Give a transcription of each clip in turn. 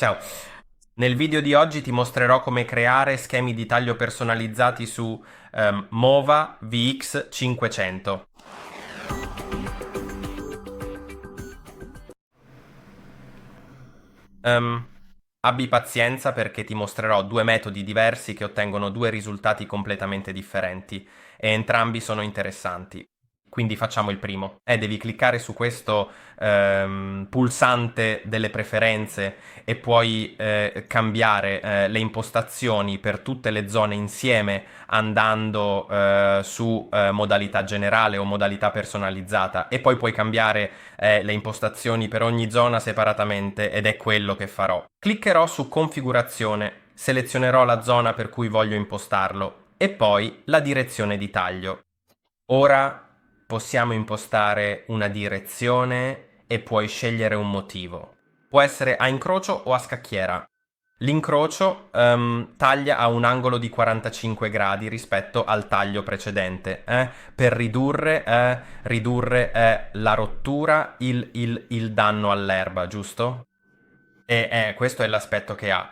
Ciao, nel video di oggi ti mostrerò come creare schemi di taglio personalizzati su Mova VX500. Ehm, Abbi pazienza perché ti mostrerò due metodi diversi che ottengono due risultati completamente differenti e entrambi sono interessanti. Quindi facciamo il primo. Devi cliccare su questo pulsante delle preferenze e puoi cambiare le impostazioni per tutte le zone insieme andando su modalità generale o modalità personalizzata e poi puoi cambiare le impostazioni per ogni zona separatamente ed è quello che farò. Cliccherò su configurazione, selezionerò la zona per cui voglio impostarlo e poi la direzione di taglio. Ora possiamo impostare una direzione e puoi scegliere un motivo. Può essere a incrocio o a scacchiera. L'incrocio taglia a un angolo di 45 gradi rispetto al taglio precedente, per ridurre la rottura, il danno all'erba, giusto? E questo è l'aspetto che ha.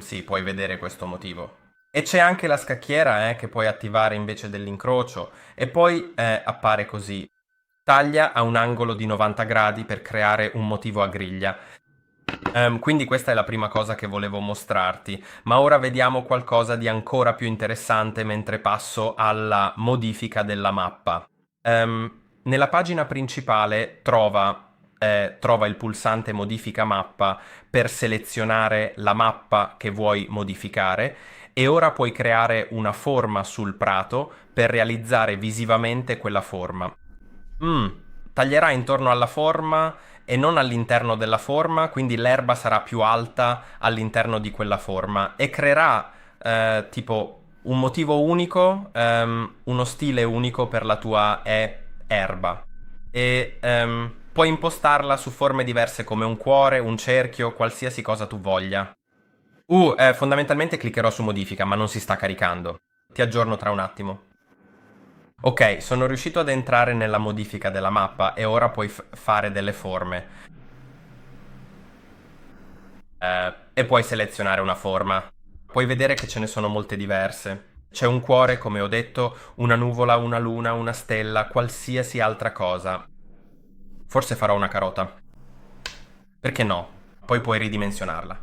Sì, puoi vedere questo motivo. E c'è anche la scacchiera, che puoi attivare invece dell'incrocio. E poi appare così. Taglia a un angolo di 90 gradi per creare un motivo a griglia. Quindi questa è la prima cosa che volevo mostrarti, ma ora vediamo qualcosa di ancora più interessante mentre passo alla modifica della mappa. Nella pagina principale trova il pulsante modifica mappa per selezionare la mappa che vuoi modificare e ora puoi creare una forma sul prato per realizzare visivamente quella forma. Mm, Taglierà intorno alla forma e non all'interno della forma, quindi l'erba sarà più alta all'interno di quella forma e creerà tipo un motivo unico, uno stile unico per la tua erba. E puoi impostarla su forme diverse come un cuore, un cerchio, qualsiasi cosa tu voglia. Fondamentalmente cliccherò su modifica, ma non si sta caricando. Ti aggiorno tra un attimo. Ok, sono riuscito ad entrare nella modifica della mappa e ora puoi fare delle forme. E puoi selezionare una forma. Puoi vedere che ce ne sono molte diverse. C'è un cuore, come ho detto, una nuvola, una luna, una stella, qualsiasi altra cosa. Forse farò una carota. Perché no? Poi puoi ridimensionarla.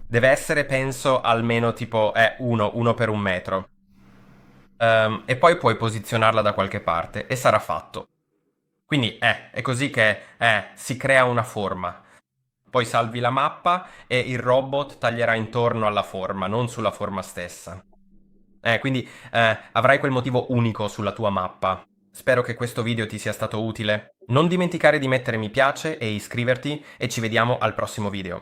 Deve essere, penso, almeno tipo uno per un metro. E poi puoi posizionarla da qualche parte e sarà fatto. Quindi è così che si crea una forma. Poi salvi la mappa e il robot taglierà intorno alla forma, non sulla forma stessa. Quindi avrai quel motivo unico sulla tua mappa. Spero che questo video ti sia stato utile. Non dimenticare di mettere mi piace e iscriverti e ci vediamo al prossimo video.